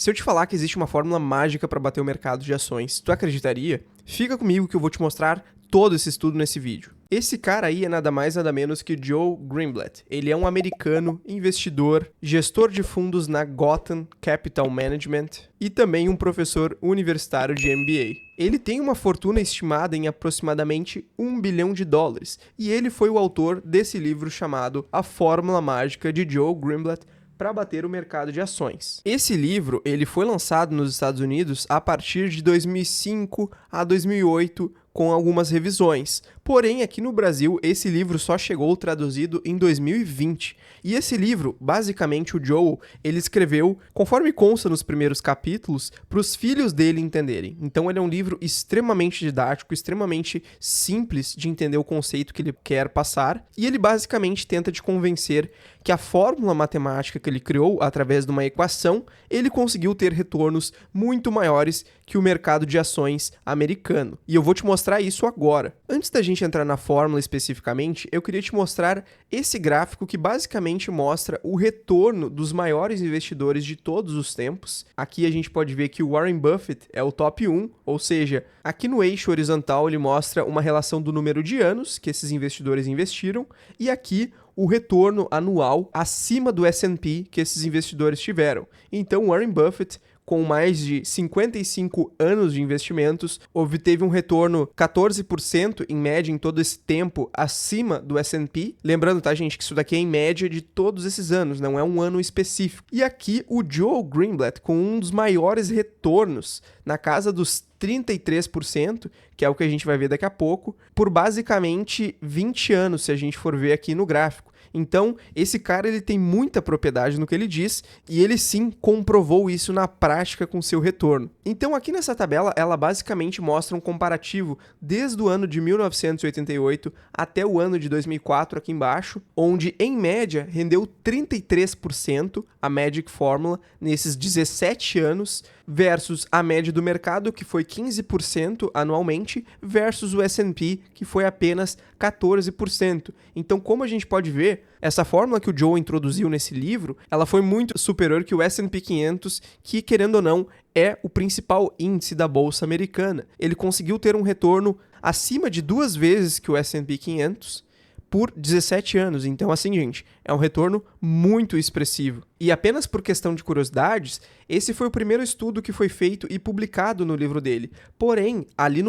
Se eu te falar que existe uma fórmula mágica para bater o mercado de ações, tu acreditaria? Fica comigo que eu vou te mostrar todo esse estudo nesse vídeo. Esse cara aí é nada mais nada menos que Joe Greenblatt. Ele é um americano, investidor, gestor de fundos na Gotham Capital Management e também um professor universitário de MBA. Ele tem uma fortuna estimada em aproximadamente $1 bilhão e ele foi o autor desse livro chamado A Fórmula Mágica de Joe Greenblatt para bater o mercado de ações. Esse livro ele foi lançado nos Estados Unidos a partir de 2005 a 2008 com algumas revisões. Porém, aqui no Brasil, esse livro só chegou traduzido em 2020. E esse livro, basicamente, o Joe, ele escreveu, conforme consta nos primeiros capítulos, para os filhos dele entenderem. Então, ele é um livro extremamente didático, extremamente simples de entender o conceito que ele quer passar. E ele basicamente tenta te convencer que a fórmula matemática que ele criou, através de uma equação, ele conseguiu ter retornos muito maiores que o mercado de ações americano. E eu vou te mostrar isso agora. Antes da gente entrar na fórmula especificamente, eu queria te mostrar esse gráfico que basicamente mostra o retorno dos maiores investidores de todos os tempos. Aqui a gente pode ver que o Warren Buffett é o top 1, ou seja, aqui no eixo horizontal ele mostra uma relação do número de anos que esses investidores investiram, e aqui o retorno anual acima do S&P que esses investidores tiveram. Então, Warren Buffett, com mais de 55 anos de investimentos, obteve um retorno 14% em média em todo esse tempo acima do S&P. Lembrando, tá, gente, que isso daqui é em média de todos esses anos, não é um ano específico. E aqui o Joe Greenblatt com um dos maiores retornos, na casa dos 33%, que é o que a gente vai ver daqui a pouco, por basicamente 20 anos, se a gente for ver aqui no gráfico. Então, esse cara ele tem muita propriedade no que ele diz e ele sim comprovou isso na prática com seu retorno. Então, aqui nessa tabela, ela basicamente mostra um comparativo desde o ano de 1988 até o ano de 2004 aqui embaixo, onde em média rendeu 33% a Magic Formula nesses 17 anos, versus a média do mercado, que foi 15% anualmente, versus o S&P, que foi apenas 14%. Então, como a gente pode ver, essa fórmula que o Joe introduziu nesse livro, ela foi muito superior que o S&P 500, que, querendo ou não, é o principal índice da bolsa americana. Ele conseguiu ter um retorno acima de 2 vezes que o S&P 500, por 17 anos. Então, assim, gente, é um retorno muito expressivo. E apenas por questão de curiosidades, esse foi o primeiro estudo que foi feito e publicado no livro dele. Porém, ali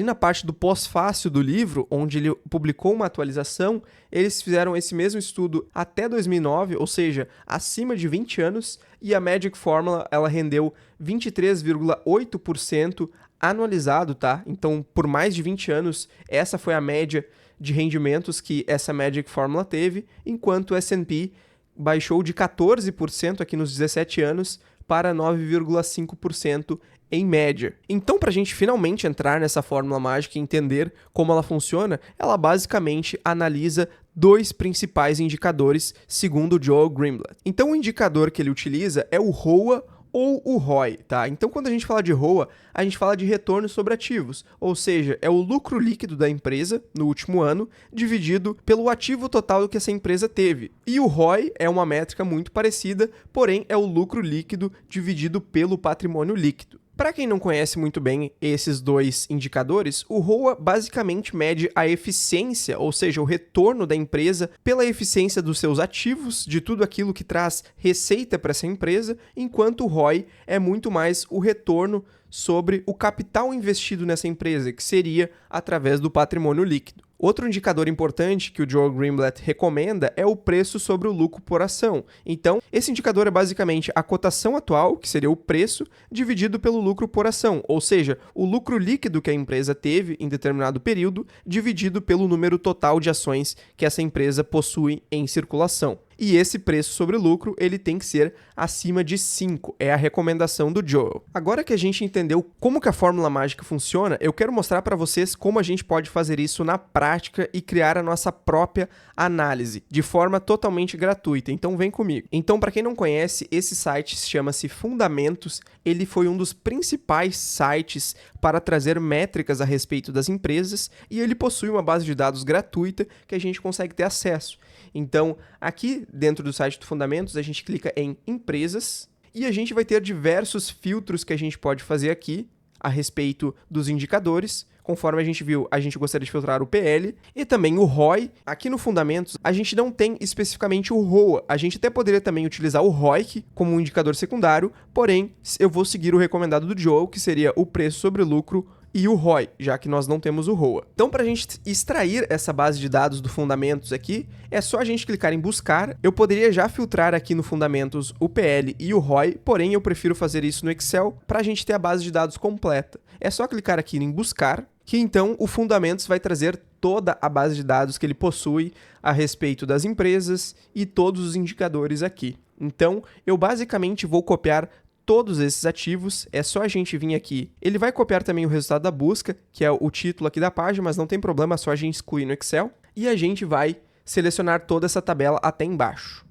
na parte do pós-fácil do livro, onde ele publicou uma atualização, eles fizeram esse mesmo estudo até 2009, ou seja, acima de 20 anos, e a Magic Formula, ela rendeu 23,8% anualizado, tá? Então, por mais de 20 anos, essa foi a média de rendimentos que essa Magic Formula teve, enquanto o S&P baixou de 14% aqui nos 17 anos para 9,5% em média. Então, para a gente finalmente entrar nessa fórmula mágica e entender como ela funciona, ela basicamente analisa 2 principais indicadores, segundo o Joe Greenblatt. Então, o indicador que ele utiliza é o ROA, ou o ROI, tá? Então, quando a gente fala de ROA, a gente fala de retorno sobre ativos, ou seja, é o lucro líquido da empresa no último ano dividido pelo ativo total que essa empresa teve. E o ROI é uma métrica muito parecida, porém é o lucro líquido dividido pelo patrimônio líquido. Para quem não conhece muito bem esses 2 indicadores, o ROA basicamente mede a eficiência, ou seja, o retorno da empresa pela eficiência dos seus ativos, de tudo aquilo que traz receita para essa empresa, enquanto o ROI é muito mais o retorno sobre o capital investido nessa empresa, que seria através do patrimônio líquido. Outro indicador importante que o Joe Greenblatt recomenda é o preço sobre o lucro por ação. Então, esse indicador é basicamente a cotação atual, que seria o preço, dividido pelo lucro por ação, ou seja, o lucro líquido que a empresa teve em determinado período, dividido pelo número total de ações que essa empresa possui em circulação. E esse preço sobre lucro, ele tem que ser acima de 5, é a recomendação do Joe. Agora que a gente entendeu como que a fórmula mágica funciona, eu quero mostrar para vocês como a gente pode fazer isso na prática e criar a nossa própria análise, de forma totalmente gratuita. Então vem comigo. Então, para quem não conhece, esse site chama-se Fundamentos. Ele foi um dos principais sites para trazer métricas a respeito das empresas e ele possui uma base de dados gratuita que a gente consegue ter acesso. Então, aqui dentro do site do Fundamentos, a gente clica em Empresas E a gente vai ter diversos filtros que a gente pode fazer aqui a respeito dos indicadores. Conforme a gente viu, a gente gostaria de filtrar o PL e também o ROI. Aqui no Fundamentos, a gente não tem especificamente o ROA. A gente até poderia também utilizar o ROIC como um indicador secundário, porém, eu vou seguir o recomendado do Joe, que seria o preço sobre lucro e o ROI, já que nós não temos o ROA. Então, para a gente extrair essa base de dados do Fundamentos aqui, é só a gente clicar em buscar. Eu poderia já filtrar aqui no Fundamentos o PL e o ROI, porém eu prefiro fazer isso no Excel para a gente ter a base de dados completa. É só clicar aqui em buscar, que então o Fundamentos vai trazer toda a base de dados que ele possui a respeito das empresas e todos os indicadores aqui. Então, eu basicamente vou copiar todos esses ativos, é só a gente vir aqui. Ele vai copiar também o resultado da busca, que é o título aqui da página, mas não tem problema, é só a gente excluir no Excel. E a gente vai selecionar toda essa tabela até embaixo.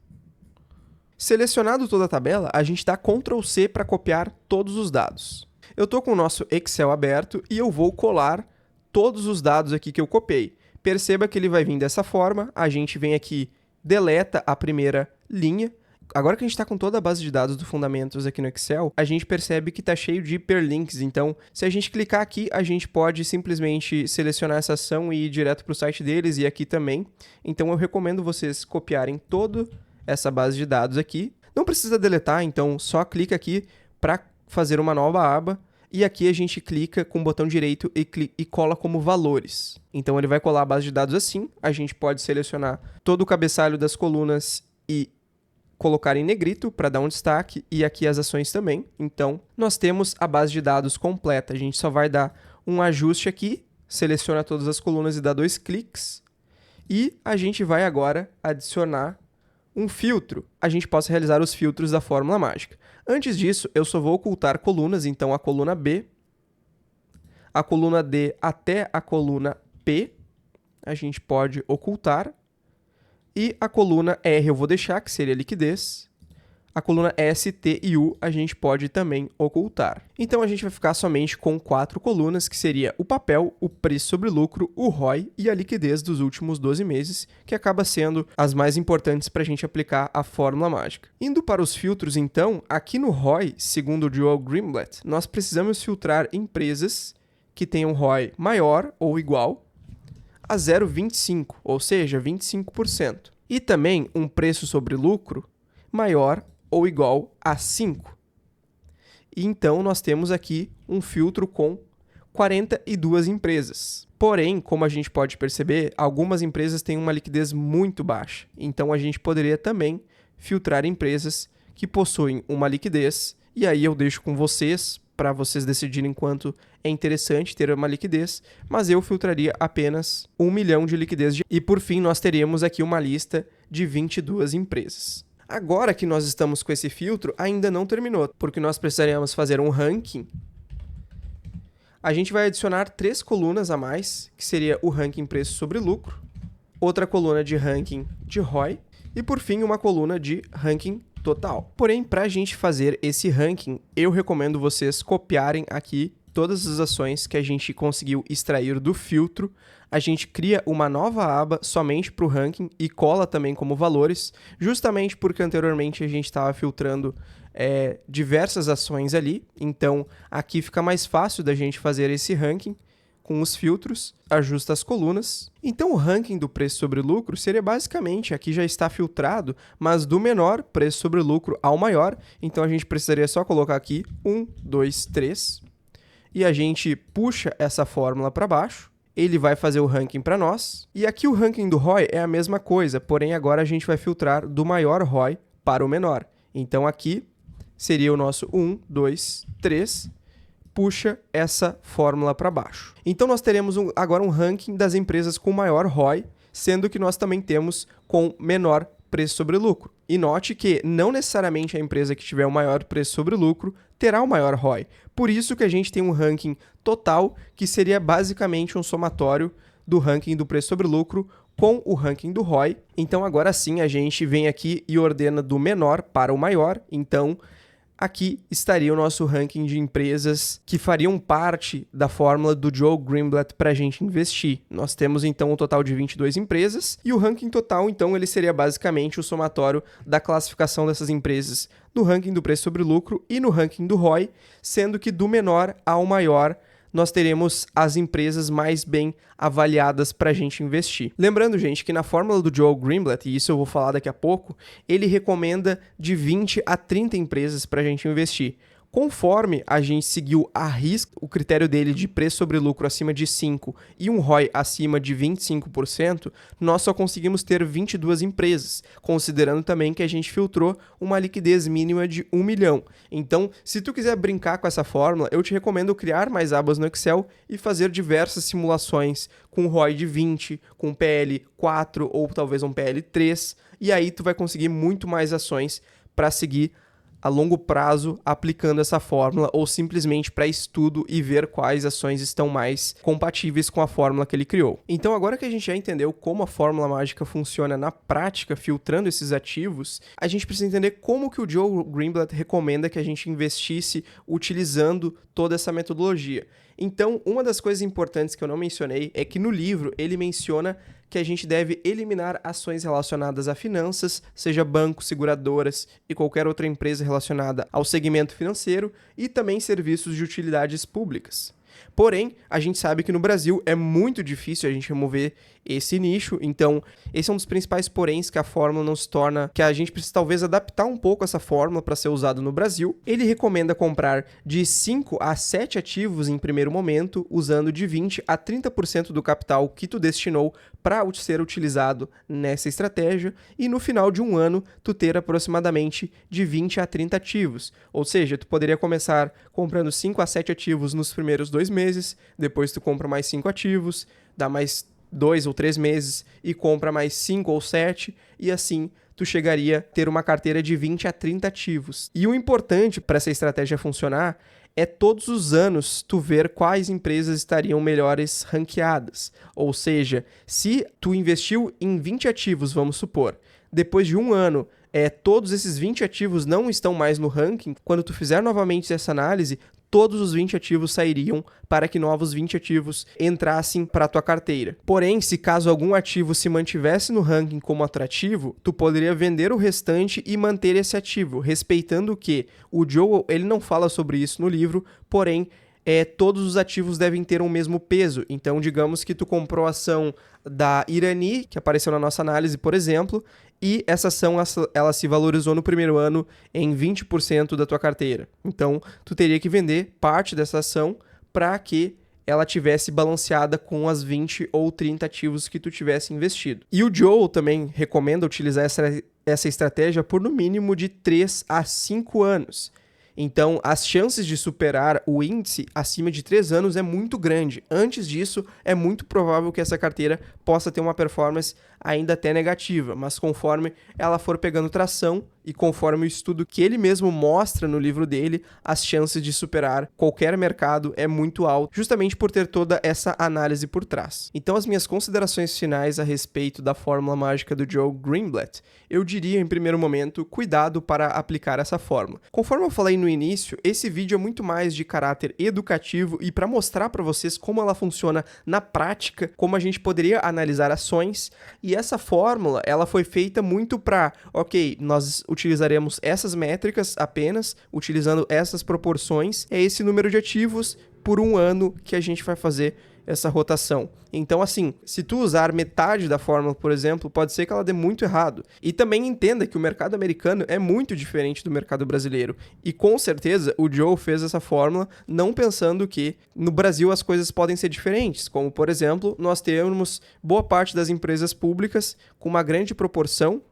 Selecionado toda a tabela, a gente dá Ctrl C para copiar todos os dados. Eu estou com o nosso Excel aberto e eu vou colar todos os dados aqui que eu copiei. Perceba que ele vai vir dessa forma, a gente vem aqui, deleta a primeira linha. Agora que a gente está com toda a base de dados do Fundamentos aqui no Excel, a gente percebe que está cheio de hiperlinks. Então, se a gente clicar aqui, a gente pode simplesmente selecionar essa ação e ir direto para o site deles e aqui também. Então, eu recomendo vocês copiarem toda essa base de dados aqui. Não precisa deletar, então só clica aqui para fazer uma nova aba. E aqui a gente clica com o botão direito e cola como valores. Então, ele vai colar a base de dados assim. A gente pode selecionar todo o cabeçalho das colunas e colocar em negrito para dar um destaque e aqui as ações também. Então, nós temos a base de dados completa. A gente só vai dar um ajuste aqui, seleciona todas as colunas e dá 2 cliques. E a gente vai agora adicionar um filtro. A gente pode realizar os filtros da fórmula mágica. Antes disso, eu só vou ocultar colunas, então a coluna B, a coluna D até a coluna P, a gente pode ocultar. E a coluna R eu vou deixar, que seria liquidez. A coluna S, T e U a gente pode também ocultar. Então a gente vai ficar somente com 4 colunas, que seria o papel, o preço sobre lucro, o ROI e a liquidez dos últimos 12 meses, que acaba sendo as mais importantes para a gente aplicar a fórmula mágica. Indo para os filtros, então, aqui no ROI, segundo o Joel Greenblatt, nós precisamos filtrar empresas que tenham ROI maior ou igual a 0,25, ou seja, 25%. E também um preço sobre lucro maior ou igual a 5. E então nós temos aqui um filtro com 42 empresas. Porém, como a gente pode perceber, algumas empresas têm uma liquidez muito baixa. Então a gente poderia também filtrar empresas que possuem uma liquidez, e aí eu deixo com vocês, para vocês decidirem quanto é interessante ter uma liquidez, mas eu filtraria apenas 1 milhão de liquidez. E por fim, nós teríamos aqui uma lista de 22 empresas. Agora que nós estamos com esse filtro, ainda não terminou, porque nós precisaríamos fazer um ranking. A gente vai adicionar 3 colunas a mais, que seria o ranking preço sobre lucro, outra coluna de ranking de ROI e, por fim, uma coluna de ranking total. Porém, para a gente fazer esse ranking, eu recomendo vocês copiarem aqui todas as ações que a gente conseguiu extrair do filtro. A gente cria uma nova aba somente para o ranking e cola também como valores, justamente porque anteriormente a gente estava filtrando diversas ações ali. Então, aqui fica mais fácil da gente fazer esse ranking com os filtros, ajusta as colunas. Então o ranking do preço sobre lucro seria basicamente, aqui já está filtrado, mas do menor preço sobre lucro ao maior. Então a gente precisaria só colocar aqui 1, 2, 3 e a gente puxa essa fórmula para baixo. Ele vai fazer o ranking para nós. E aqui o ranking do ROI é a mesma coisa, porém agora a gente vai filtrar do maior ROI para o menor. Então aqui seria o nosso 1, 2, 3, puxa essa fórmula para baixo. Então nós teremos agora um ranking das empresas com maior ROI, sendo que nós também temos com menor preço sobre lucro. E note que não necessariamente a empresa que tiver o maior preço sobre lucro terá o maior ROI. Por isso que a gente tem um ranking total, que seria basicamente um somatório do ranking do preço sobre lucro com o ranking do ROI. Então agora sim a gente vem aqui e ordena do menor para o maior. Então aqui estaria o nosso ranking de empresas que fariam parte da fórmula do Joe Greenblatt para a gente investir. Nós temos então um total de 22 empresas e o ranking total, então, ele seria basicamente o somatório da classificação dessas empresas no ranking do preço sobre lucro e no ranking do ROI, sendo que do menor ao maior nós teremos as empresas mais bem avaliadas para a gente investir. Lembrando, gente, que na fórmula do Joe Greenblatt, e isso eu vou falar daqui a pouco, ele recomenda de 20 a 30 empresas para a gente investir. Conforme a gente seguiu à risca o critério dele de preço sobre lucro acima de 5 e um ROI acima de 25%, nós só conseguimos ter 22 empresas, considerando também que a gente filtrou uma liquidez mínima de 1 milhão. Então, se tu quiser brincar com essa fórmula, eu te recomendo criar mais abas no Excel e fazer diversas simulações com ROI de 20, com PL 4 ou talvez um PL 3, e aí tu vai conseguir muito mais ações para seguir a longo prazo aplicando essa fórmula ou simplesmente para estudo e ver quais ações estão mais compatíveis com a fórmula que ele criou. Então, agora que a gente já entendeu como a fórmula mágica funciona na prática, filtrando esses ativos, a gente precisa entender como que o Joe Greenblatt recomenda que a gente investisse utilizando toda essa metodologia. Então, uma das coisas importantes que eu não mencionei é que no livro ele menciona que a gente deve eliminar ações relacionadas a finanças, seja bancos, seguradoras e qualquer outra empresa relacionada ao segmento financeiro e também serviços de utilidades públicas. Porém, a gente sabe que no Brasil é muito difícil a gente remover esse nicho, então esse é um dos principais poréns que a fórmula não se torna, que a gente precisa talvez adaptar um pouco essa fórmula para ser usada no Brasil. Ele recomenda comprar de 5 a 7 ativos em primeiro momento, usando de 20 a 30% do capital que tu destinou para ser utilizado nessa estratégia, e no final de um ano tu ter aproximadamente de 20 a 30 ativos, ou seja, tu poderia começar comprando 5 a 7 ativos nos primeiros 2 meses, depois tu compra mais 5 ativos, dá mais 2 ou 3 meses e compra mais 5 ou 7, e assim tu chegaria a ter uma carteira de 20 a 30 ativos. E o importante para essa estratégia funcionar é todos os anos tu ver quais empresas estariam melhores ranqueadas. Ou seja, se tu investiu em 20 ativos, vamos supor, depois de um ano, todos esses 20 ativos não estão mais no ranking, quando tu fizer novamente essa análise, todos os 20 ativos sairiam para que novos 20 ativos entrassem para a tua carteira. Porém, se caso algum ativo se mantivesse no ranking como atrativo, tu poderia vender o restante e manter esse ativo, respeitando que o Joe, ele não fala sobre isso no livro, porém, todos os ativos devem ter o mesmo peso. Então, digamos que tu comprou a ação da Irani, que apareceu na nossa análise, por exemplo, e essa ação ela se valorizou no primeiro ano em 20% da tua carteira. Então, tu teria que vender parte dessa ação para que ela tivesse balanceada com as 20 ou 30 ativos que tu tivesse investido. E o Joe também recomenda utilizar essa estratégia por no mínimo de 3 a 5 anos. Então, as chances de superar o índice acima de 3 anos é muito grande. Antes disso, é muito provável que essa carteira possa ter uma performance ainda até negativa, mas conforme ela for pegando tração e conforme o estudo que ele mesmo mostra no livro dele, as chances de superar qualquer mercado é muito alto, justamente por ter toda essa análise por trás. Então, as minhas considerações finais a respeito da fórmula mágica do Joe Greenblatt, eu diria, em primeiro momento, cuidado para aplicar essa fórmula. Conforme eu falei no início, esse vídeo é muito mais de caráter educativo e para mostrar para vocês como ela funciona na prática, como a gente poderia analisar ações. E essa fórmula, ela foi feita muito para, ok, nós utilizaremos essas métricas apenas, utilizando essas proporções, é esse número de ativos por um ano que a gente vai fazer essa rotação. Então, assim, se tu usar metade da fórmula, por exemplo, pode ser que ela dê muito errado. E também entenda que o mercado americano é muito diferente do mercado brasileiro. E com certeza o Joe fez essa fórmula não pensando que no Brasil as coisas podem ser diferentes. Como, por exemplo, nós temos boa parte das empresas públicas com uma grande proporção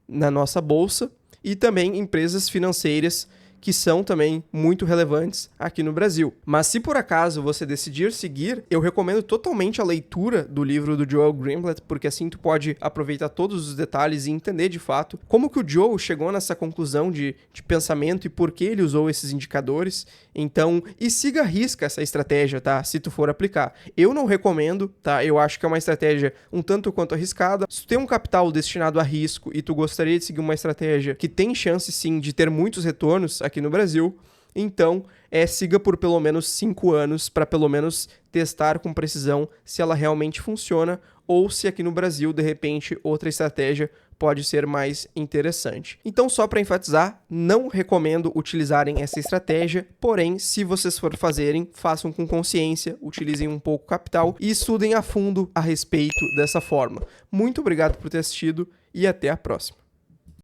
na nossa bolsa e também empresas financeiras que são também muito relevantes aqui no Brasil. Mas se por acaso você decidir seguir, eu recomendo totalmente a leitura do livro do Joe Greenblatt, porque assim tu pode aproveitar todos os detalhes e entender de fato como que o Joe chegou nessa conclusão de pensamento e por que ele usou esses indicadores. Então, e siga à risca essa estratégia, tá? Se tu for aplicar. Eu não recomendo, tá? Eu acho que é uma estratégia um tanto quanto arriscada. Se tu tem um capital destinado a risco e tu gostaria de seguir uma estratégia que tem chance sim de ter muitos retornos, aqui no Brasil. Então, siga por pelo menos 5 anos para pelo menos testar com precisão se ela realmente funciona ou se aqui no Brasil, de repente, outra estratégia pode ser mais interessante. Então, só para enfatizar, não recomendo utilizarem essa estratégia, porém, se vocês for fazerem, façam com consciência, utilizem um pouco capital e estudem a fundo a respeito dessa forma. Muito obrigado por ter assistido e até a próxima.